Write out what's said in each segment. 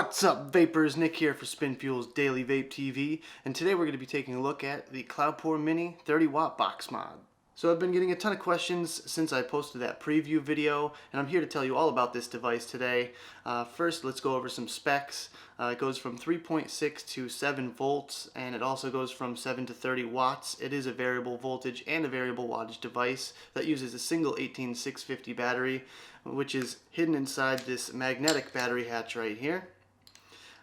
What's up, vapors? Nick here for Spin Fuel's Daily Vape TV, and today we're going to be taking a look at the Cloupor Mini 30-watt box mod. So I've been getting a ton of questions since I posted that preview video, and I'm here to tell you all about this device today. First, let's go over some specs. It goes from 3.6 to 7 volts, and it also goes from 7 to 30 watts. It is a variable voltage and a variable wattage device that uses a single 18650 battery, which is hidden inside this magnetic battery hatch right here.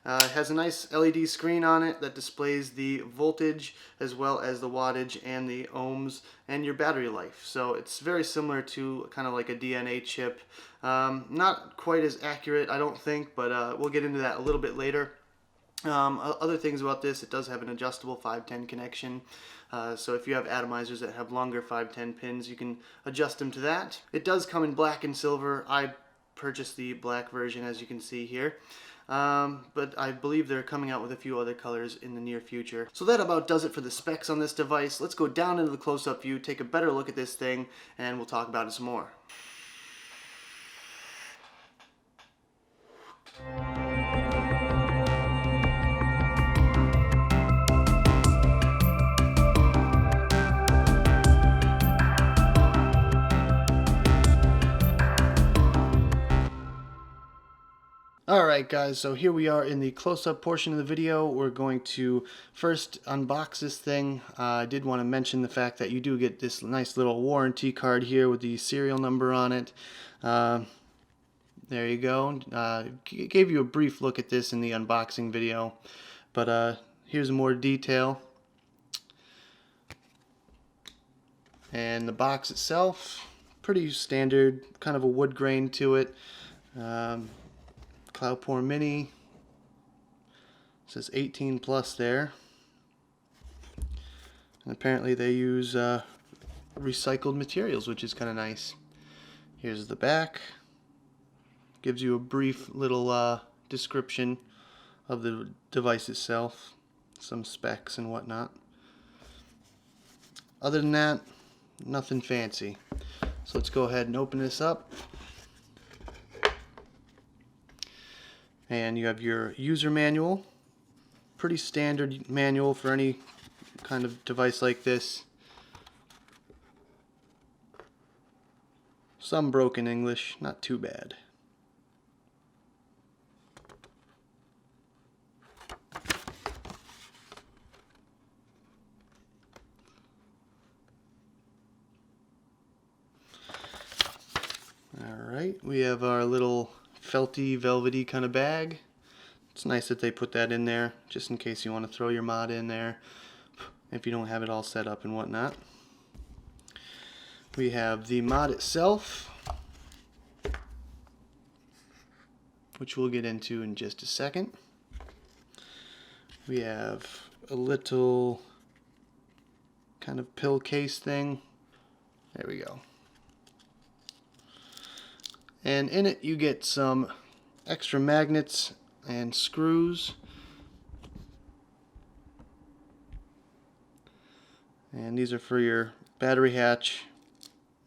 It has a nice LED screen on it that displays the voltage as well as the wattage and the ohms and your battery life. So it's very similar to kind of like a DNA chip. Not quite as accurate, I don't think, but we'll get into that a little bit later. Other things about this, it does have an adjustable 510 connection. So if you have atomizers that have longer 510 pins, you can adjust them to that. It does come in black and silver. I purchased the black version, as you can see here. But I believe they're coming out with a few other colors in the near future. So that about does it for the specs on this device. Let's go down into the close-up view, take a better look at this thing, and we'll talk about it some more. Alright guys, so here we are in the close-up portion of the video. We're going to first unbox this thing. I did want to mention the fact that you do get this nice little warranty card here with the serial number on it. There you go. Gave you a brief look at this in the unboxing video, but here's more detail. And the box itself, pretty standard, kind of a wood grain to it. Cloupor Mini, it says 18 plus there, and apparently they use recycled materials, which is kind of nice. Here's the back, gives you a brief little description of the device itself, some specs and whatnot. Other than that, nothing fancy. So let's go ahead and open this up. And you have your user manual, pretty standard manual for any kind of device like this. Some broken English, not too bad. Alright, we have our little felty, velvety kind of bag. It's nice that they put that in there just in case you want to throw your mod in there if you don't have it all set up and whatnot. We have the mod itself, which we'll get into in just a second. We have a little kind of pill case thing. There we go. And in it you get some extra magnets and screws. And these are for your battery hatch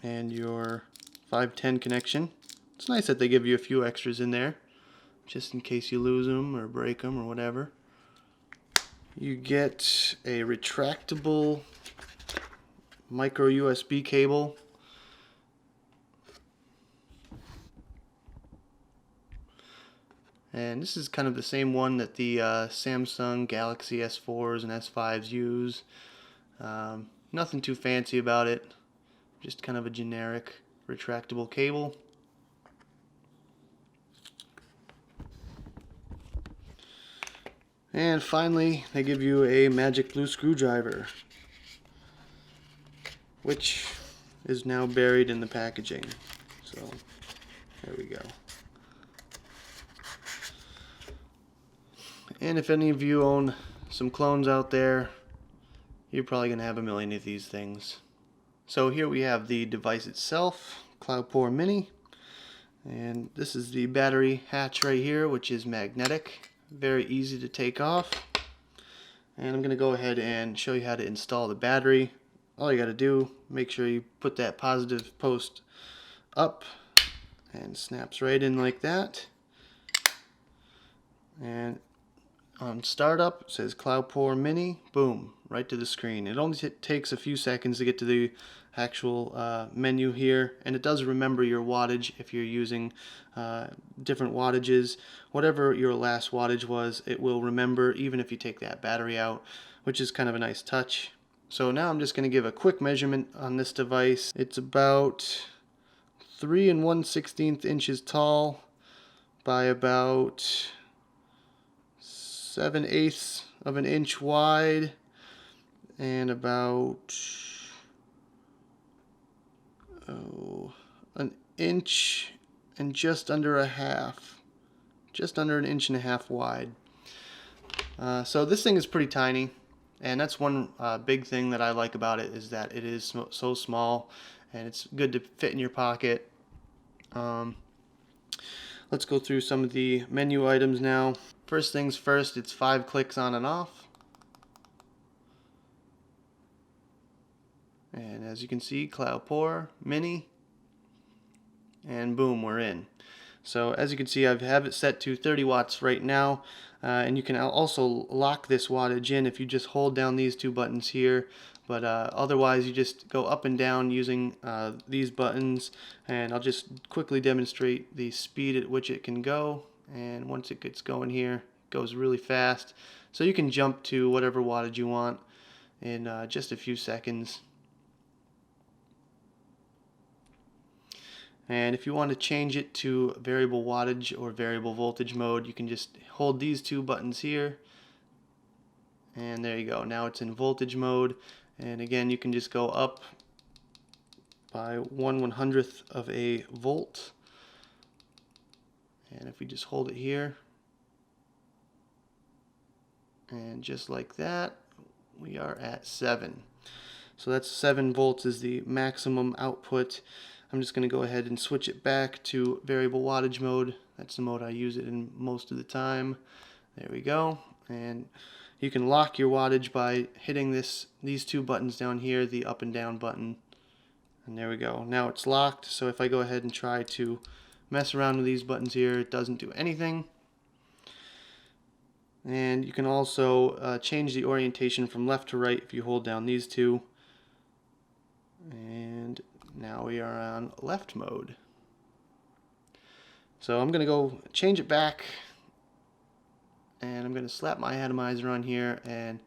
and your 510 connection. It's nice that they give you a few extras in there, just in case you lose them or break them or whatever. You get a retractable micro USB cable. And this is kind of the same one that the Samsung Galaxy S4s and S5s use. Nothing too fancy about it, just kind of a generic retractable cable. And finally, they give you a magic blue screwdriver, which is now buried in the packaging. So, there we go. And if any of you own some clones out there, you're probably going to have a million of these things. So here we have the device itself, Cloupor Mini. And this is the battery hatch right here, which is magnetic. Very easy to take off. And I'm going to go ahead and show you how to install the battery. All you got to do, make sure you put that positive post up, and snaps right in like that. And on startup, it says Cloupor Mini. Boom, right to the screen. It only takes a few seconds to get to the actual menu here, and it does remember your wattage if you're using different wattages. Whatever your last wattage was, it will remember even if you take that battery out, which is kind of a nice touch. So now I'm just going to give a quick measurement on this device. It's about 3 1/16 inches tall by about 7/8 of an inch wide and about an inch and just under a half, just under an inch and a half wide. So this thing is pretty tiny, and that's one big thing that I like about it, is that it is so small and it's good to fit in your pocket. Let's go through some of the menu items now. First things first, it's 5 clicks on and off. And as you can see, Cloupor Mini, and boom, we're in. So as you can see, I have it set to 30 watts right now, and you can also lock this wattage in if you just hold down these two buttons here, but otherwise you just go up and down using these buttons, and I'll just quickly demonstrate the speed at which it can go. And once it gets going here, it goes really fast, so you can jump to whatever wattage you want in just a few seconds. And if you want to change it to variable wattage or variable voltage mode, you can just hold these two buttons here, and there you go. Now it's in voltage mode, and again you can just go up by 1/100th of a volt, and if we just hold it here, and just like that, we are at 7. So that's 7 volts is the maximum output. I'm just going to go ahead and switch it back to variable wattage mode. That's the mode I use it in most of the time. There we go. And you can lock your wattage by hitting these two buttons down here, the up and down button. And there we go. Now it's locked, so if I go ahead and try to mess around with these buttons here, it doesn't do anything. And you can also change the orientation from left to right if you hold down these two. And now we are on left mode. So I'm going to go change it back, and I'm going to slap my atomizer on here and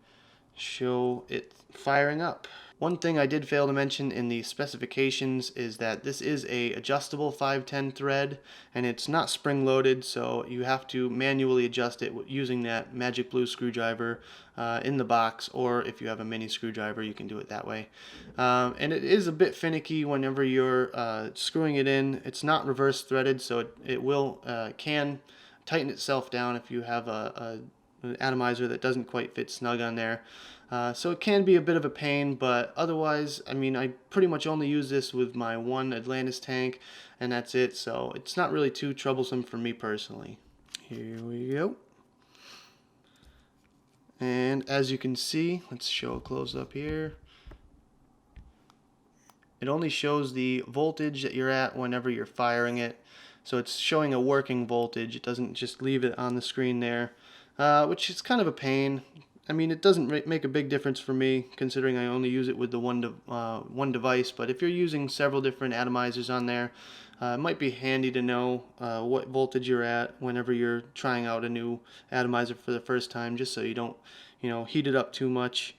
show it firing up. One thing I did fail to mention in the specifications is that this is a adjustable 510 thread, and it's not spring loaded, so you have to manually adjust it using that magic blue screwdriver in the box, or if you have a mini screwdriver you can do it that way. And it is a bit finicky whenever you're screwing it in. It's not reverse threaded, so it will can tighten itself down if you have an atomizer that doesn't quite fit snug on there. So it can be a bit of a pain, but otherwise, I mean, I pretty much only use this with my one Atlantis tank, and that's it, so it's not really too troublesome for me personally. Here we go. And as you can see, let's show a close-up here. It only shows the voltage that you're at whenever you're firing it, so it's showing a working voltage. It doesn't just leave it on the screen there, which is kind of a pain. I mean, it doesn't make a big difference for me, considering I only use it with the one device, but if you're using several different atomizers on there, it might be handy to know what voltage you're at whenever you're trying out a new atomizer for the first time, just so you don't, heat it up too much.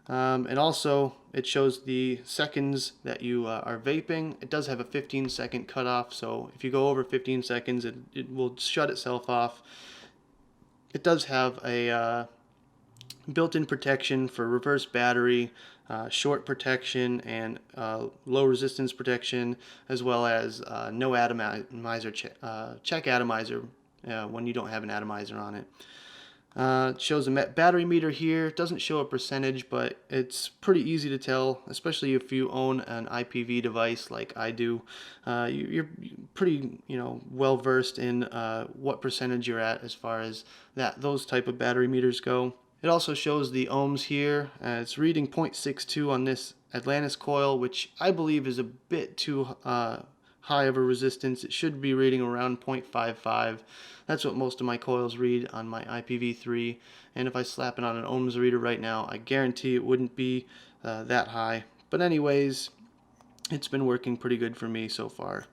And also, it shows the seconds that you are vaping. It does have a 15-second cutoff, so if you go over 15 seconds, it will shut itself off. It does have a built-in protection for reverse battery, short protection, and low resistance protection, as well as no atomizer check atomizer when you don't have an atomizer on it. It shows a battery meter here. It doesn't show a percentage, but it's pretty easy to tell, especially if you own an IPV device like I do. You're pretty, well versed in what percentage you're at as far as those type of battery meters go. It also shows the ohms here. It's reading 0.62 on this Atlantis coil, which I believe is a bit too high of a resistance. It should be reading around 0.55. That's what most of my coils read on my IPv3, and if I slap it on an ohms reader right now, I guarantee it wouldn't be that high. But anyways, it's been working pretty good for me so far.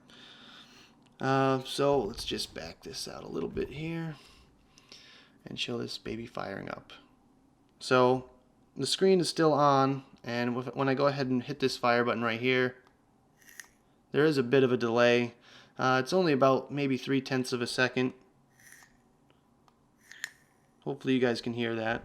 So let's just back this out a little bit here and show this baby firing up. So the screen is still on, and when I go ahead and hit this fire button right here, there is a bit of a delay. It's only about maybe 0.3 of a second. Hopefully you guys can hear that.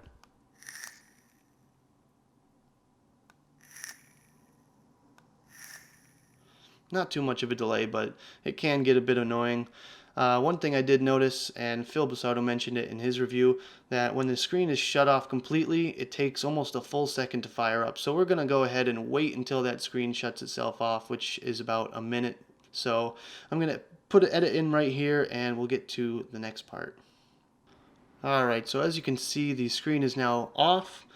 Not too much of a delay, but it can get a bit annoying. One thing I did notice, and Phil Busardo mentioned it in his review, that when the screen is shut off completely, it takes almost a full second to fire up. So we're going to go ahead and wait until that screen shuts itself off, which is about a minute. So I'm going to put an edit in right here, and we'll get to the next part. Alright, so as you can see, the screen is now off,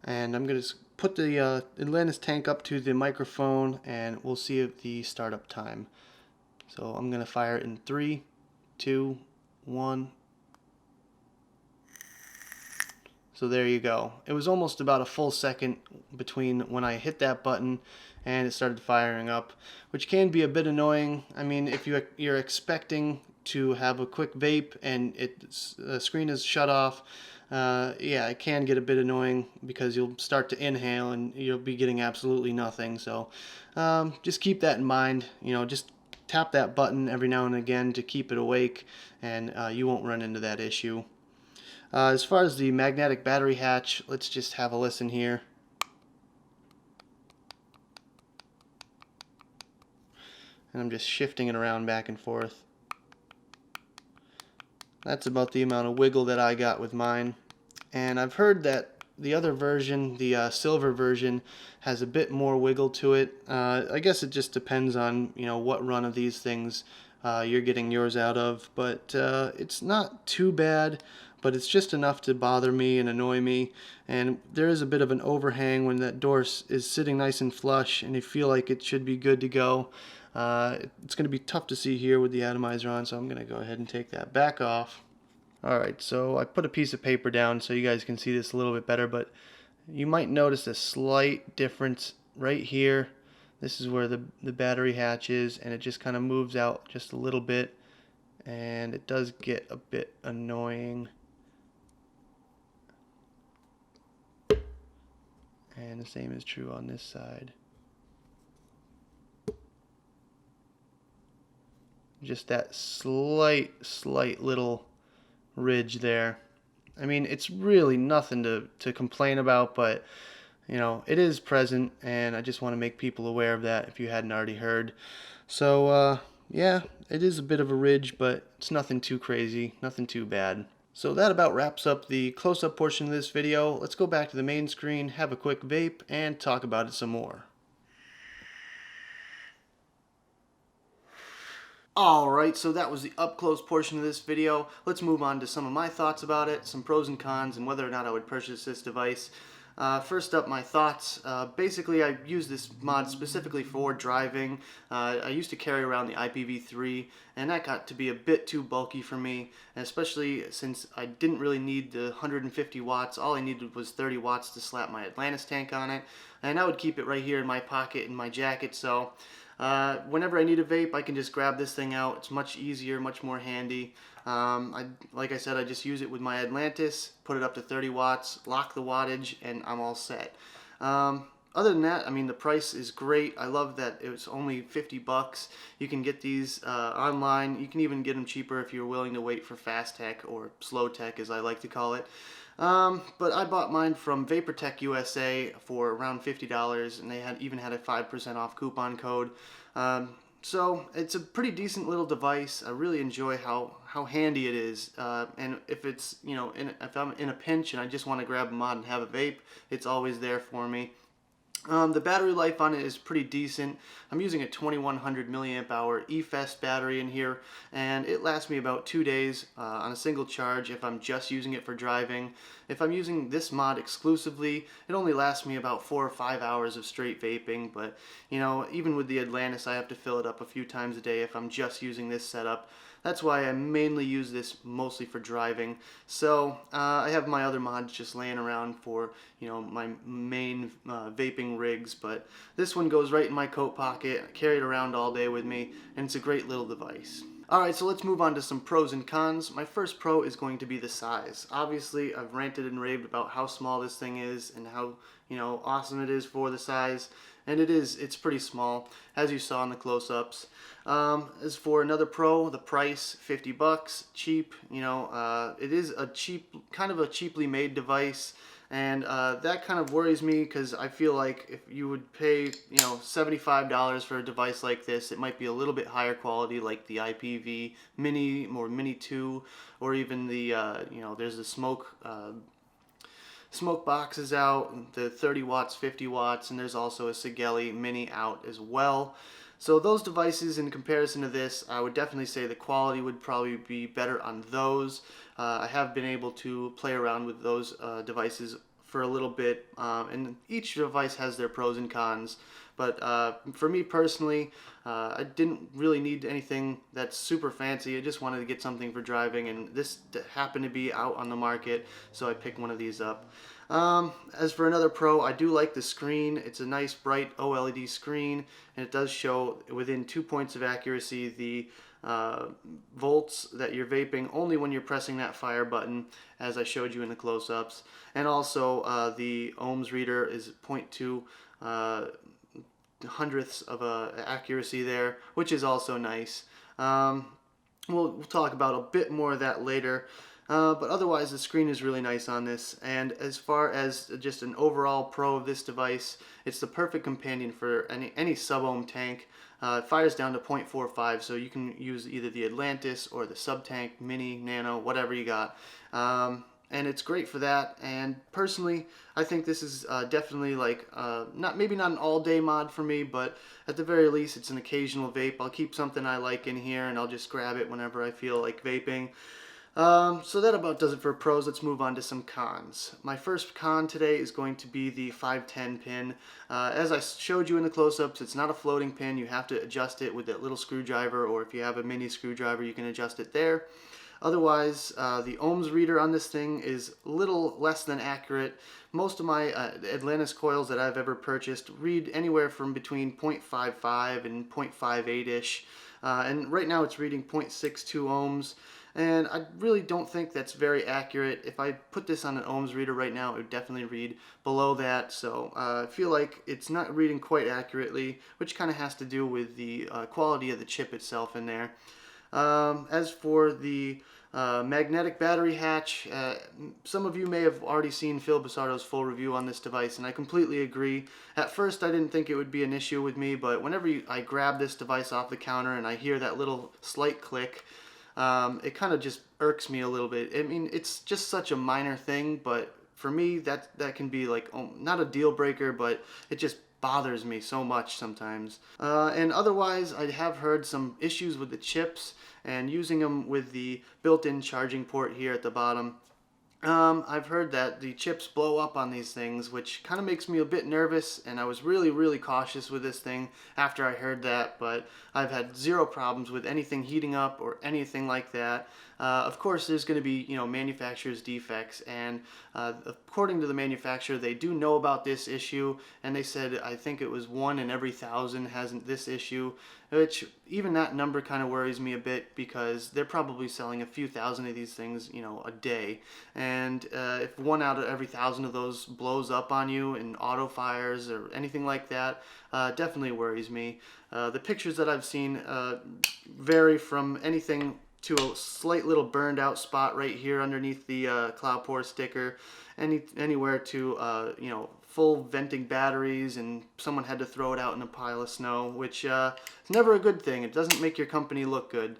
and I'm going to put the Atlantis tank up to the microphone, and we'll see the startup time. So I'm going to fire it in 3, 2, 1. So there you go. It was almost about a full second between when I hit that button and it started firing up, which can be a bit annoying. I mean, if you're expecting to have a quick vape and the screen is shut off, yeah, it can get a bit annoying because you'll start to inhale and you'll be getting absolutely nothing. So just keep that in mind. You know, just tap that button every now and again to keep it awake, and you won't run into that issue. As far as the magnetic battery hatch, let's just have a listen here. And I'm just shifting it around back and forth. That's about the amount of wiggle that I got with mine. And I've heard that the other version, the silver version, has a bit more wiggle to it. I guess it just depends on, you know, what run of these things you're getting yours out of. But it's not too bad, but it's just enough to bother me and annoy me. And there is a bit of an overhang when that door is sitting nice and flush and you feel like it should be good to go. It's going to be tough to see here with the atomizer on, so I'm going to go ahead and take that back off. Alright, so I put a piece of paper down so you guys can see this a little bit better, but you might notice a slight difference right here. This is where the battery hatch is, and it just kind of moves out just a little bit, and it does get a bit annoying. And the same is true on this side. Just that slight little ridge there. I mean, it's really nothing to complain about, but you know, it is present, and I just want to make people aware of that if you hadn't already heard. So yeah, it is a bit of a ridge, but it's nothing too crazy, nothing too bad. So that about wraps up the close-up portion of this video. Let's go back to the main screen, have a quick vape, and talk about it some more. Alright, so that was the up-close portion of this video. Let's move on to some of my thoughts about it, some pros and cons, and whether or not I would purchase this device. First up, my thoughts. Basically, I use this mod specifically for driving. I used to carry around the IPv3, and that got to be a bit too bulky for me, and especially since I didn't really need the 150 watts. All I needed was 30 watts to slap my Atlantis tank on it, and I would keep it right here in my pocket in my jacket, so whenever I need a vape, I can just grab this thing out. It's much easier, much more handy. Like I said, I just use it with my Atlantis, put it up to 30 watts, lock the wattage, and I'm all set. Other than that, I mean, the price is great. I love that it was only 50 bucks. You can get these online. You can even get them cheaper if you're willing to wait for fast tech, or slow tech as I like to call it. But I bought mine from VaporTech USA for around $50, and they even had a 5% off coupon code. So it's a pretty decent little device. I really enjoy how handy it is. And if it's, if I'm in a pinch and I just want to grab a mod and have a vape, it's always there for me. The battery life on it is pretty decent. I'm using a 2100 milliamp hour eFest battery in here, and it lasts me about 2 days on a single charge if I'm just using it for driving. If I'm using this mod exclusively, it only lasts me about 4 or 5 hours of straight vaping, but you know, even with the Atlantis, I have to fill it up a few times a day if I'm just using this setup. That's why I mainly use this mostly for driving. So I have my other mods just laying around for, you know, my main vaping rigs, but this one goes right in my coat pocket. I carry it around all day with me, and it's a great little device. Alright, so let's move on to some pros and cons. My first pro is going to be the size. Obviously, I've ranted and raved about how small this thing is and how, you know, awesome it is for the size. And it's pretty small, as you saw in the close-ups. As for another pro, the price, 50 bucks, cheap. You know, it is a kind of a cheaply made device. And that kind of worries me because I feel like if you would pay, you know, $75 for a device like this, it might be a little bit higher quality, like the IPV Mini or Mini 2, or even the, you know, there's the smoke boxes out, the 30 watts, 50 watts, and there's also a Sigeli Mini out as well. So those devices, in comparison to this, I would definitely say the quality would probably be better on those. I have been able to play around with those devices for a little bit, and each device has their pros and cons. But for me personally, I didn't really need anything that's super fancy. I just wanted to get something for driving, and this happened to be out on the market, so I picked one of these up. As for another pro, I do like the screen. It's a nice bright OLED screen, and it does show within 2 points of accuracy the volts that you're vaping only when you're pressing that fire button, as I showed you in the close-ups. And also the ohms reader is 0.2 hundredths of accuracy there, which is also nice. We'll talk about a bit more of that later. But otherwise, the screen is really nice on this. And as far as just an overall pro of this device, it's the perfect companion for any sub-ohm tank. It fires down to 0.45, so you can use either the Atlantis or the sub-tank, Mini, Nano, whatever you got. And it's great for that. And personally, I think this is definitely like maybe not an all-day mod for me, but at the very least, it's an occasional vape. I'll keep something I like in here, and I'll just grab it whenever I feel like vaping. So that about does it for pros. Let's move on to some cons. My first con today is going to be the 510 pin. As I showed you in the close-ups, it's not a floating pin. You have to adjust it with that little screwdriver, or if you have a mini screwdriver, you can adjust it there. Otherwise, the ohms reader on this thing is a little less than accurate. Most of my Atlantis coils that I've ever purchased read anywhere from between 0.55 and 0.58-ish. And right now it's reading 0.62 ohms. And I really don't think that's very accurate. If I put this on an ohms reader right now, it would definitely read below that. So I feel like it's not reading quite accurately, which kind of has to do with the quality of the chip itself in there. As for the magnetic battery hatch, some of you may have already seen Phil Basardo's full review on this device, and I completely agree. At first I didn't think it would be an issue with me, but whenever I grab this device off the counter and I hear that little slight click, it kind of just irks me a little bit. I mean, it's just such a minor thing, but for me that can be like, not a deal breaker, but it just bothers me so much sometimes. And otherwise, I have heard some issues with the chips and using them with the built-in charging port here at the bottom. I've heard that the chips blow up on these things, which kind of makes me a bit nervous, and I was really cautious with this thing after I heard that, but I've had zero problems with anything heating up or anything like that. Of course, there's going to be, you know, manufacturer's defects, and according to the manufacturer, they do know about this issue, and they said, I think it was 1 in every 1,000 hasn't this issue, which even that number kind of worries me a bit, because they're probably selling a few thousand of these things, you know, a day, and if 1 out of every 1,000 of those blows up on you in auto fires or anything like that, definitely worries me. The pictures that I've seen vary from anything to a slight little burned out spot right here underneath the Cloupor sticker, anywhere to you know, full venting batteries, and someone had to throw it out in a pile of snow, which is never a good thing. It doesn't make your company look good.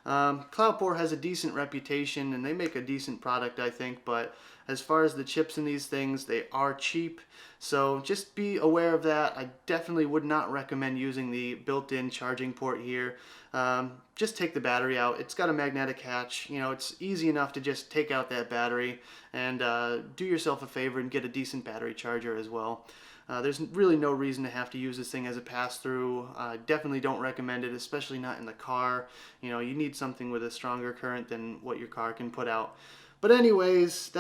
Cloupor has a decent reputation and they make a decent product, I think, but As far as the chips in these things, they are cheap, so just be aware of that. I definitely would not recommend using the built-in charging port here. Just take the battery out. It's got a magnetic hatch. You know, it's easy enough to just take out that battery and do yourself a favor and get a decent battery charger as well. There's really no reason to have to use this thing as a pass-through. Definitely don't recommend it, especially not in the car. You know, you need something with a stronger current than what your car can put out. But anyways,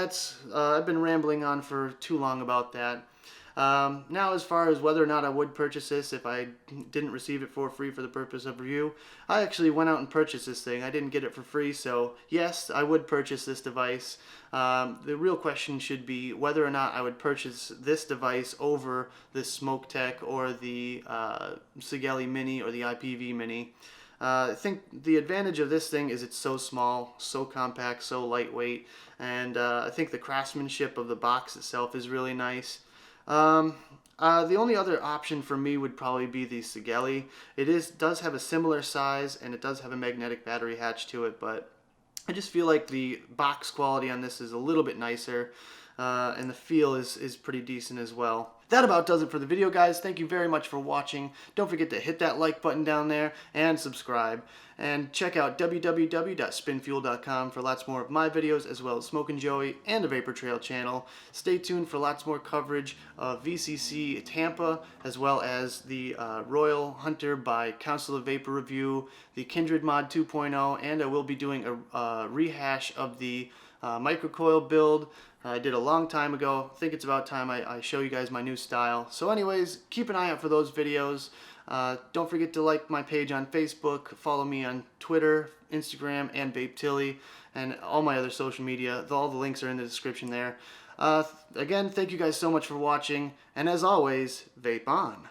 I've been rambling on for too long about that. Now, as far as whether or not I would purchase this if I didn't receive it for free for the purpose of review, I actually went out and purchased this thing. I didn't get it for free, so yes, I would purchase this device. The real question should be whether or not I would purchase this device over the Smoke Tech or the Sigelei Mini or the IPV Mini. I think the advantage of this thing is it's so small, so compact, so lightweight, and I think the craftsmanship of the box itself is really nice. The only other option for me would probably be the Sigelei. It does have a similar size and it does have a magnetic battery hatch to it, but I just feel like the box quality on this is a little bit nicer, and the feel is pretty decent as well. That about does it for the video, guys. Thank you very much for watching. Don't forget to hit that like button down there and subscribe. And check out www.spinfuel.com for lots more of my videos, as well as Smokin' Joey and the Vapor Trail channel. Stay tuned for lots more coverage of VCC Tampa, as well as the Royal Hunter by Council of Vapor review, the Kindred Mod 2.0, and I will be doing a rehash of the microcoil build I did a long time ago. I think it's about time I show you guys my new style. So anyways, keep an eye out for those videos. Don't forget to like my page on Facebook, follow me on Twitter, Instagram, and Vape Tilly, and all my other social media. All the links are in the description there. Again, thank you guys so much for watching, and as always, vape on.